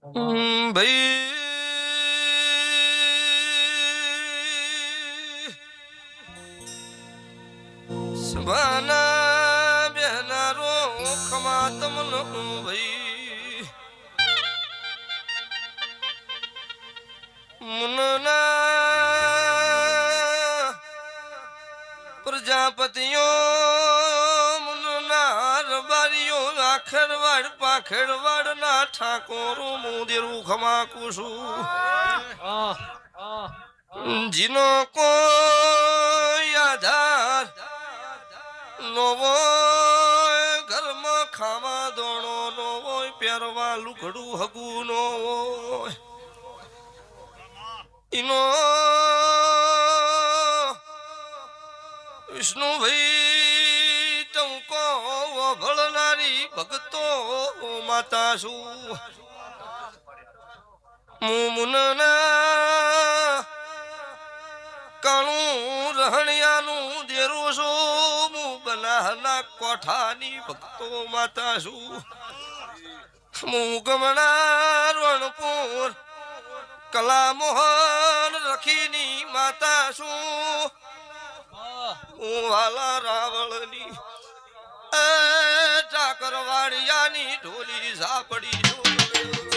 ભાઈ સભાના બેનારો ખમા તમનો ભાઈ મુનના પ્રજાપતિઓ મુનના રબારીઓ આખરવાડ પાખરવાડ ના ઠાકોરો મુદેરું ખમા કુસું જીનો કોઈ આધાર નવો ઘરમાં ખાવા દોણો નો હોય પહેરવા લુગડું હગું નો હોય ઇનો વિષ્ણુભાઈ ટંકો ભળનારી ભક્તો માતા શું મુમુનના કાણું રહણિયાનું દેરું છું હું બનાહના કોઠાની ભક્તો માતા છું હું ગમણા રણપુર કલા મોહન રખીની માતા છું હું વાલા રાવળની ચાકરવાડિયાની ઢોલી ઝાપડી છું